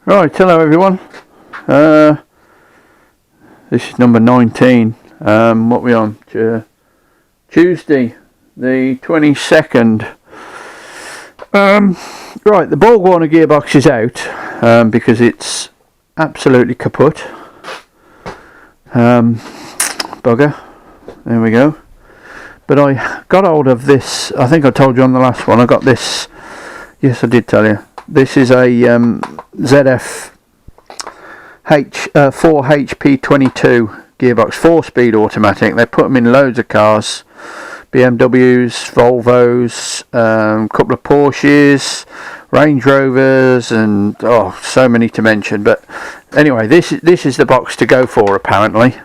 Right, hello everyone. This is number 19. What we on? Tuesday, the 22nd. Right, the Borg Warner gearbox is out because it's absolutely kaput. Bugger. There we go. But I got hold of this. I think I told you on the last one. I got this. Yes, I did tell you. This is a ZF 4HP22 gearbox, 4-speed automatic. They put them in loads of cars, BMWs, Volvos, couple of Porsches, Range Rovers, and so many to mention. But anyway, this is the box to go for apparently.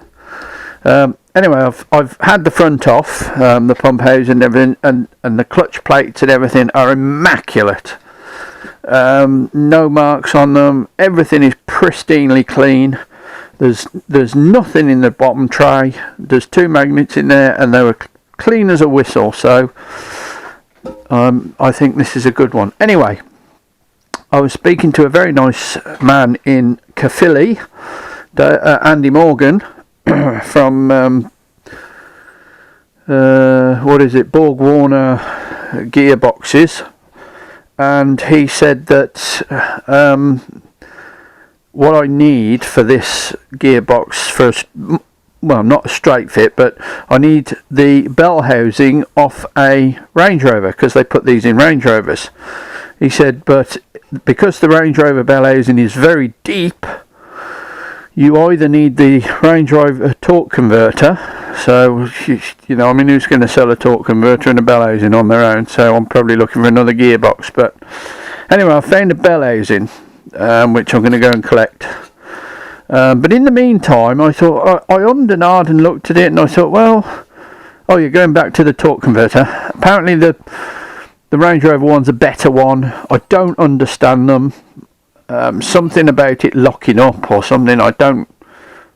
Anyway, I've had the front off, the pump house and everything, and the clutch plates and everything are immaculate. No marks on them. Everything is pristinely clean. There's nothing in the bottom tray. There's 2 magnets in there, and they were clean as a whistle. So I think this is a good one. Anyway, I was speaking to a very nice man in Caerphilly, Andy Morgan, from what is it, Borg Warner gearboxes. And he said that what I need for this gearbox, well, not a straight fit, but I need the bell housing off a Range Rover, because they put these in Range Rovers. He said, but because the Range Rover bell housing is very deep, you either need the Range Rover torque converter. So, you know, I mean, who's going to sell a torque converter and a bell housing on their own? So I'm probably looking for another gearbox. But anyway, I found a bell housing, which I'm going to go and collect. But in the meantime, I thought, I ummed and ahed and looked at it, and I thought, well, you're going back to the torque converter. Apparently the Range Rover one's a better one. I don't understand them. Something about it locking up or something.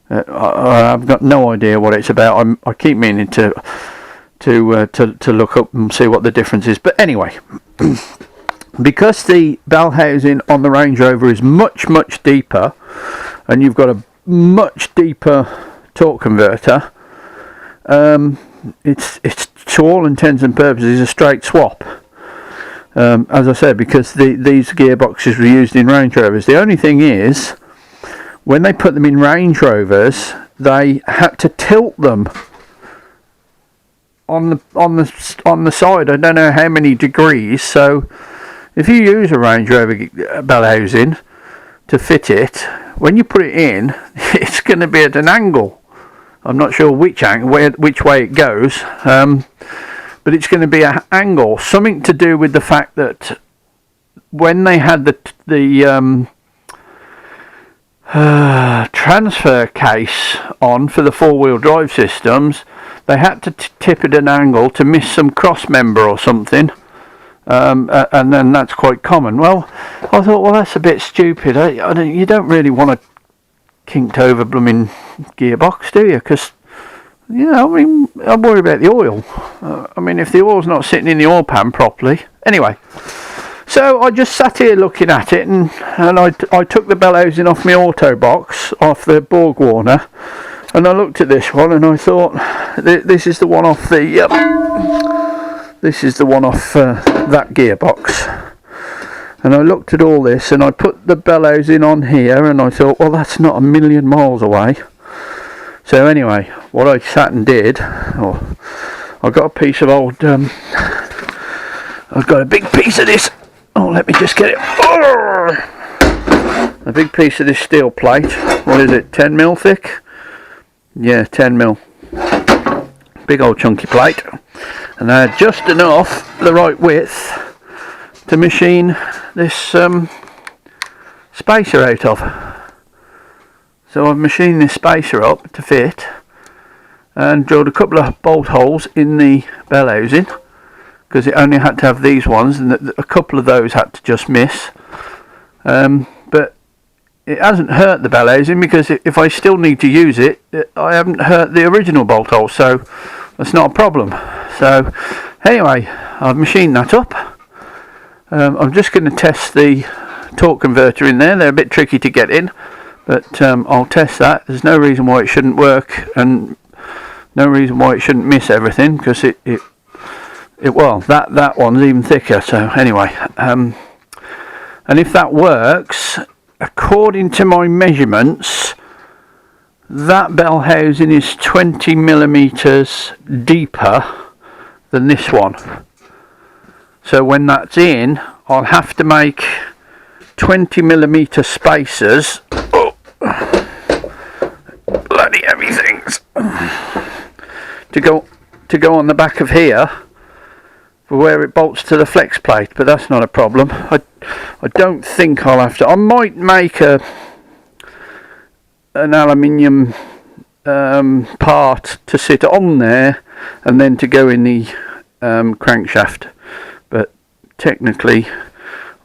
I've got no idea what it's about. I keep meaning to look up and see what the difference is. But anyway, because the bell housing on the Range Rover is much deeper, and you've got a much deeper torque converter, it's to all intents and purposes a straight swap. As I said, because these gearboxes were used in Range Rovers. The only thing is, when they put them in Range Rovers, they had to tilt them on the side. I don't know how many degrees. So if you use a Range Rover bell housing to fit it, when you put it in, it's going to be at an angle. I'm not sure which way it goes, but it's going to be an angle. Something to do with the fact that when they had the transfer case on for the 4-wheel drive systems, they had to tip at an angle to miss some cross member or something, and then that's quite common. Well, I thought, well, that's a bit stupid. You don't really want a kinked over blooming gearbox, do you? Because, you know, I mean, I worry about the oil. I mean, if the oil's not sitting in the oil pan properly. Anyway, so I just sat here looking at it, and I took the bell housing off my auto box, off the Borg Warner, and I looked at this one, and I thought, this is the one off that gearbox. And I looked at all this, and I put the bell housing on here, and I thought, well, that's not a million miles away. So anyway, what I sat and did, I got a piece of old, I've got a big piece of this. Let me just get it. A big piece of this steel plate. What is it, 10mm thick? Yeah, 10mm. Big old chunky plate. And I had just enough, the right width, to machine this spacer out of. So I've machined this spacer up to fit, and drilled a couple of bolt holes in the bell housing, because it only had to have these ones, and a couple of those had to just miss. But it hasn't hurt the bell housing, because if I still need to use it, I haven't hurt the original bolt hole, so that's not a problem. So anyway, I've machined that up. I'm just going to test the torque converter in there. They're a bit tricky to get in, but I'll test that. There's no reason why it shouldn't work, and no reason why it shouldn't miss everything, because well, that one's even thicker. So anyway, and if that works, according to my measurements, that bell housing is 20 millimeters deeper than this one. So when that's in, I'll have to make 20 millimeter spacers. Oh, bloody heavy things to go on the back of here for where it bolts to the flex plate, but that's not a problem. I don't think I'll have to. I might make an aluminium part to sit on there and then to go in the crankshaft, but technically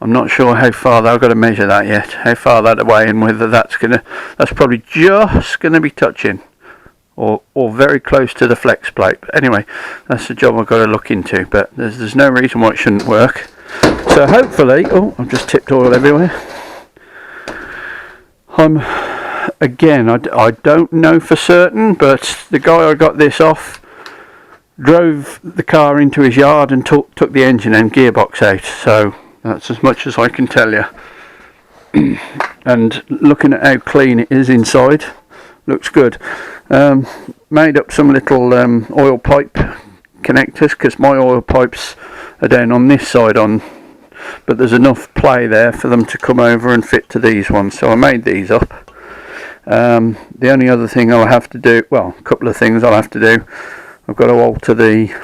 I'm not sure how far I've got to measure that yet, how far that away, and whether that's probably just gonna be touching or very close to the flex plate. But anyway, that's the job I've got to look into, but there's no reason why it shouldn't work. So hopefully, oh, I've just tipped oil everywhere. Again, I don't know for certain, but the guy I got this off drove the car into his yard and took the engine and gearbox out. So that's as much as I can tell you. And looking at how clean it is inside, looks good. Made up some little oil pipe connectors, because my oil pipes are down on this side but there's enough play there for them to come over and fit to these ones, so I made these up. The only other thing I'll have to do, well, a couple of things I'll have to do. I've got to alter the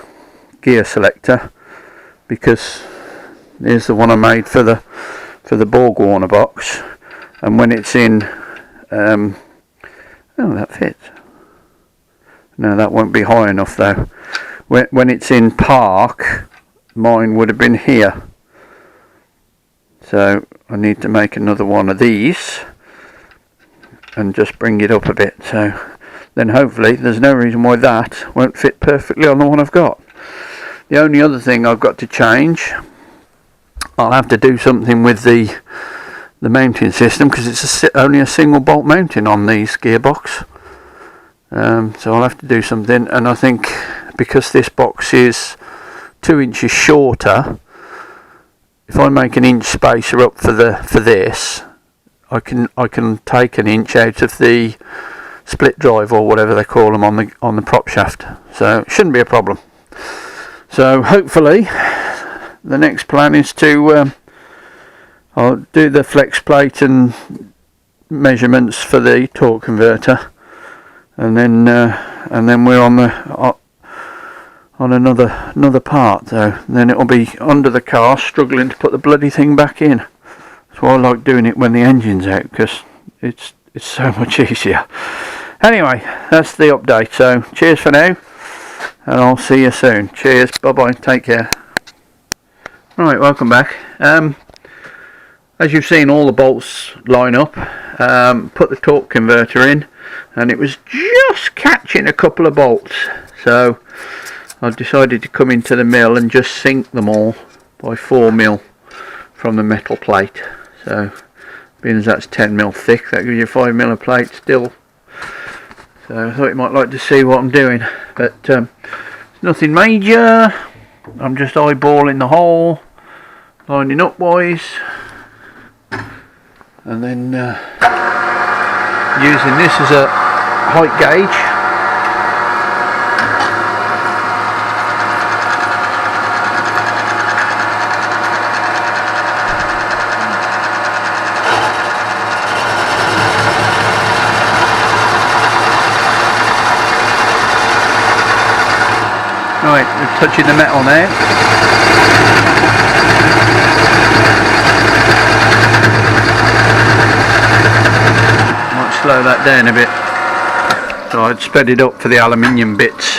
gear selector, because here's the one I made for the Borg Warner box, and when it's in oh, that fits. No, that won't be high enough though. When it's in park, mine would have been here, so I need to make another one of these and just bring it up a bit, so then hopefully there's no reason why that won't fit perfectly on the one I've got. The only other thing I've got to change, I'll have to do something with the mounting system, because it's only a single bolt mounting on these gearbox. So I'll have to do something, and I think because this box is 2 inches shorter, if I make an inch spacer up for this, I can take an inch out of the split drive or whatever they call them on the prop shaft, so it shouldn't be a problem. So hopefully the next plan is to I'll do the flex plate and measurements for the torque converter, and then we're on another part. So then it'll be under the car, struggling to put the bloody thing back in. That's why I like doing it when the engine's out, because it's so much easier. Anyway, that's the update. So cheers for now, and I'll see you soon. Cheers, bye bye, take care. Right, welcome back. As you've seen, all the bolts line up. Put the torque converter in, and it was just catching a couple of bolts, so I decided to come into the mill and just sink them all by 4mm from the metal plate. So being as that's 10mm thick, that gives you 5mm of plate still. So I thought you might like to see what I'm doing, but it's nothing major. I'm just eyeballing the hole, lining up wise, and then using this as a height gauge. Right, we're touching the metal now. Might slow that down a bit. So I'd sped it up for the aluminium bits.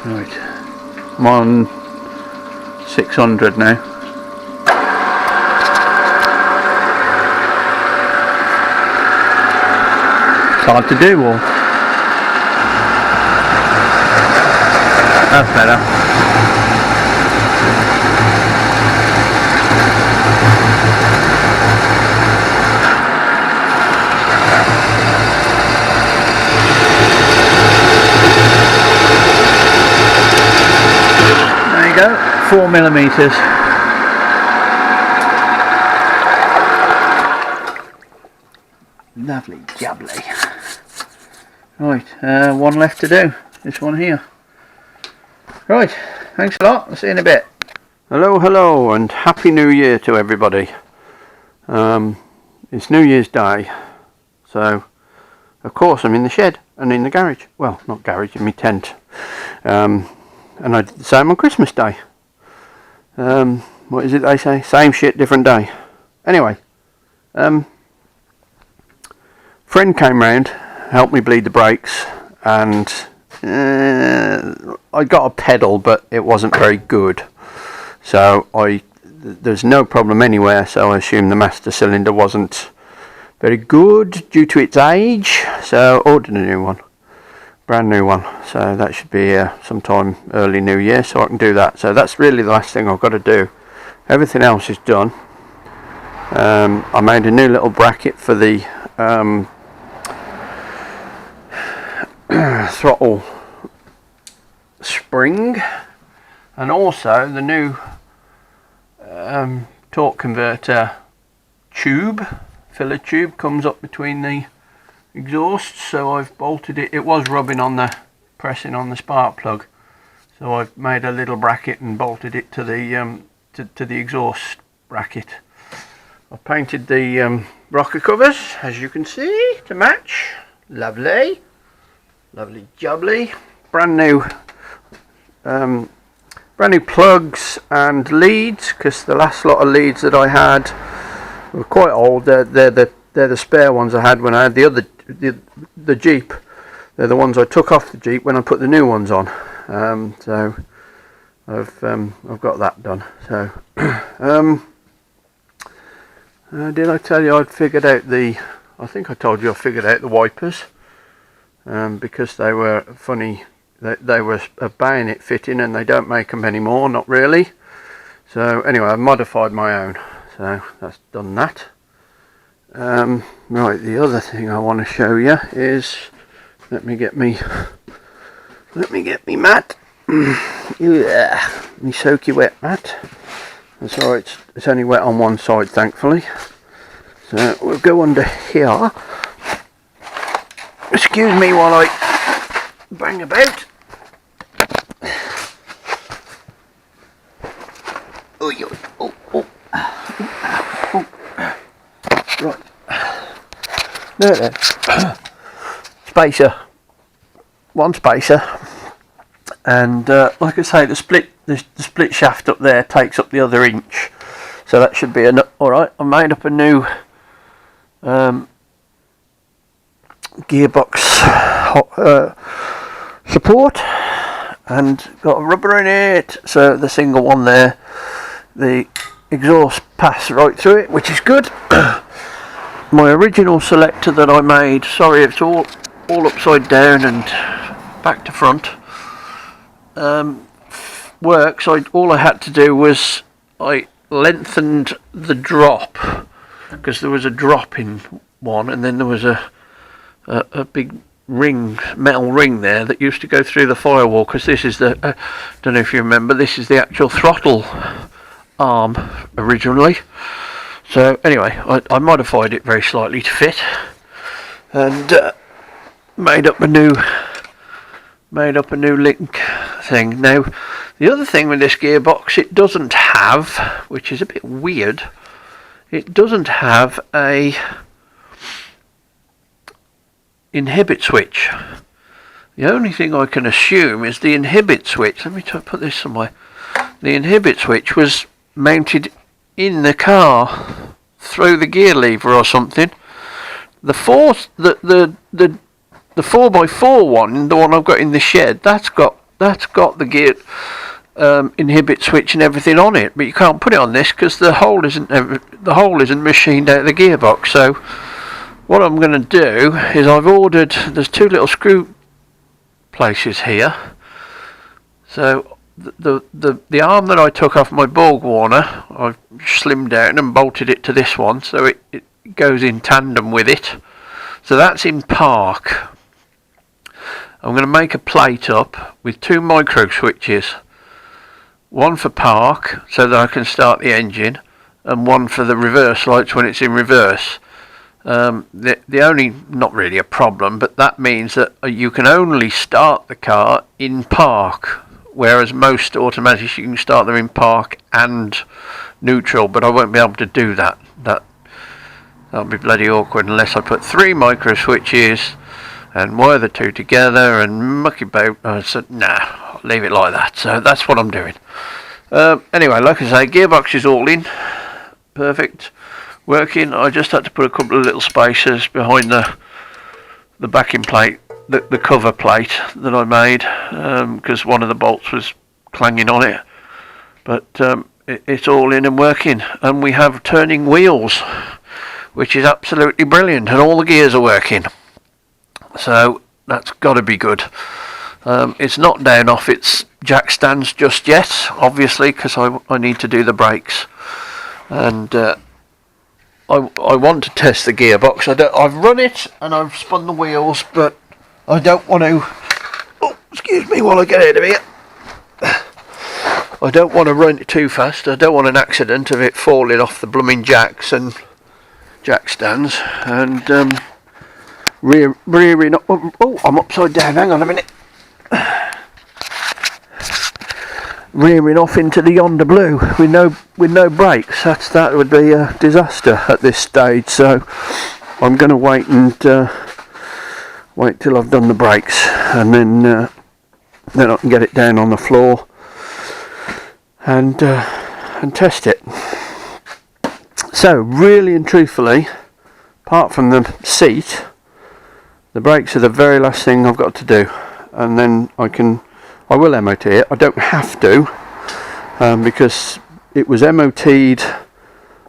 Right, I'm on 600 now. Hard to do, or that's better. 4mm. Lovely jubbly. Right, one left to do. This one here. Right, thanks a lot. I'll see you in a bit. Hello, and Happy New Year to everybody. It's New Year's Day, so of course I'm in the shed and in the garage. Well, not garage, in my tent. And I did the same on Christmas Day. What is it they say? Same shit, different day. Anyway, friend came round, helped me bleed the brakes, and I got a pedal, but it wasn't very good. So there's no problem anywhere, so I assume the master cylinder wasn't very good due to its age, so ordered a new one, brand new one. So that should be sometime early New Year, so I can do that. So that's really the last thing I've got to do. Everything else is done. I made a new little bracket for the throttle spring, and also the new torque converter tube, filler tube, comes up between the exhausts. So I've bolted it. It was rubbing on the pressing on the spark plug, so I've made a little bracket and bolted it to the to the exhaust bracket. I've painted the rocker covers, as you can see, to match. Lovely jubbly. Brand new plugs and leads, because the last lot of leads that I had were quite old. They're the spare ones I had when I had the Jeep. They're the ones I took off the Jeep when I put the new ones on. So I've got that done. So did I tell you I'd figured out I think I told you I figured out the wipers, because they were funny. They were a bayonet fitting, and they don't make them anymore, not really. So anyway, I've modified my own, so that's done that. Right, the other thing I want to show you is, let me get me mat. Yeah, me soaky wet mat. That's alright, it's only wet on one side, thankfully. So we'll go under here. Excuse me while I bang about. Right. There. Spacer. One spacer. And like I say, the split shaft up there takes up the other inch. So that should be enough. Alright, I made up a new gearbox support, and got a rubber in it, so the single one there, the exhaust passed right through it, which is good. My original selector that I made, sorry it's all upside down and back to front, works. All I had to do was I lengthened the drop, because there was a drop in one, and then there was a big metal ring there that used to go through the firewall, because this is the don't know if you remember, this is the actual throttle arm originally. So anyway, I modified it very slightly to fit, and made up a new link thing. Now the other thing with this gearbox, it doesn't have, which is a bit weird, it doesn't have a inhibit switch. The only thing I can assume is the inhibit switch. Let me try to put this somewhere. The inhibit switch was mounted in the car through the gear lever or something. The 4x4 one, the one I've got in the shed, that's got the gear inhibit switch and everything on it, but you can't put it on this because the hole isn't machined out of the gearbox. So what I'm going to do is I've ordered, there's two little screw places here. So the arm that I took off my Borg Warner, I've slimmed down and bolted it to this one, so it goes in tandem with it. So that's in park. I'm going to make a plate up with two micro switches. one for park so that I can start the engine, and one for the reverse lights when it's in reverse. The only, not really a problem, but that means that you can only start the car in park, whereas most automatics you can start them in park and neutral, but I won't be able to do that. That'll be bloody awkward unless I put 3 micro switches and wire the 2 together and muck about. I said, nah, I'll leave it like that. So that's what I'm doing. Anyway, like I say, gearbox is all in. Perfect. Working. I just had to put a couple of little spacers behind the backing plate, the cover plate that I made, because one of the bolts was clanging on it. But it's all in and working, and we have turning wheels, which is absolutely brilliant, and all the gears are working. So that's got to be good. It's not down off its jack stands just yet, obviously, because I need to do the brakes, and I want to test the gearbox. I've run it and I've spun the wheels, but I don't want to. Oh, excuse me while I get out of here. I don't want to run it too fast. I don't want an accident of it falling off the blooming jacks and jack stands and rearing up. Oh, I'm upside down. Hang on a minute. Rearing off into the yonder blue with no brakes. That would be a disaster at this stage. So I'm going to wait till I've done the brakes, and then I can get it down on the floor and test it. So really and truthfully, apart from the seat, the brakes are the very last thing I've got to do, and then I will MOT it. I don't have to, because it was MOT'd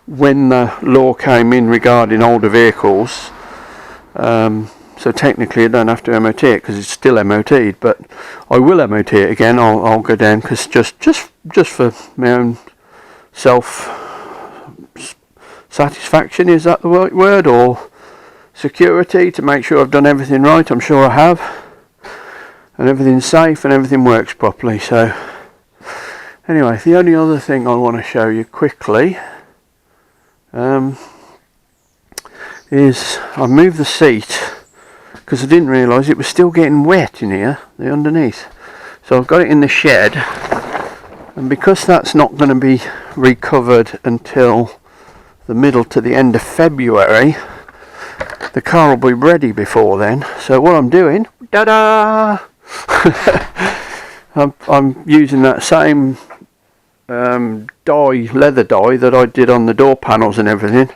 when the law came in regarding older vehicles. So technically I don't have to MOT it because it's still MOT'd, but I will MOT it again. I'll go down because just for my own self satisfaction, is that the right word, or security, to make sure I've done everything right. I'm sure I have, and everything's safe and everything works properly. So anyway, the only other thing I want to show you quickly is I moved the seat because I didn't realise it was still getting wet in here, the underneath. So I've got it in the shed, and because that's not going to be recovered until the middle to the end of February, the car will be ready before then. So what I'm doing, ta-da! I'm using that same leather dye that I did on the door panels and everything,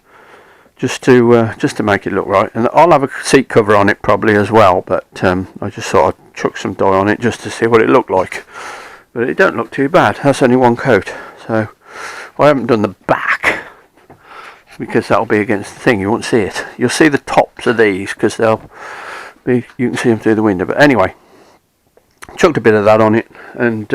just to make it look right. And I'll have a seat cover on it probably as well, but I just thought I'd chuck some dye on it just to see what it looked like. But it don't look too bad. That's only one coat, so I haven't done the back because that'll be against the thing. You won't see it. You'll see the tops of these because you can see them through the window. But anyway, chucked a bit of that on it, and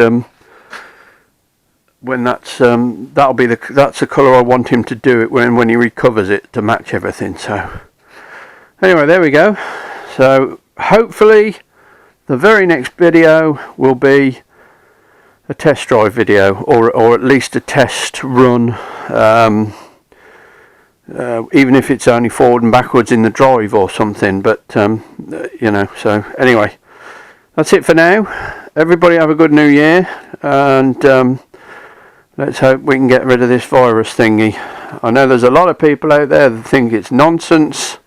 when that's the colour I want him to do it when he recovers it, to match everything. So anyway, there we go. So hopefully the very next video will be a test drive video, or at least a test run, even if it's only forward and backwards in the drive or something, but you know. So anyway, that's it for now. Everybody have a good new year, and let's hope we can get rid of this virus thingy. I know there's a lot of people out there that think it's nonsense,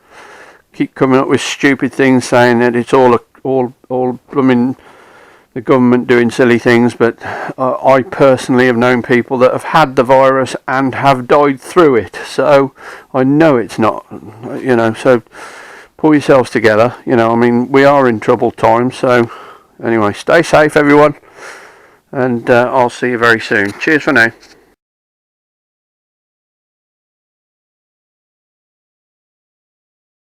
keep coming up with stupid things saying that it's all I mean, the government doing silly things, but I personally have known people that have had the virus and have died through it, so I know it's not, you know. So pull yourselves together, you know. I mean, we are in troubled times. So anyway, stay safe everyone, and I'll see you very soon. Cheers for now.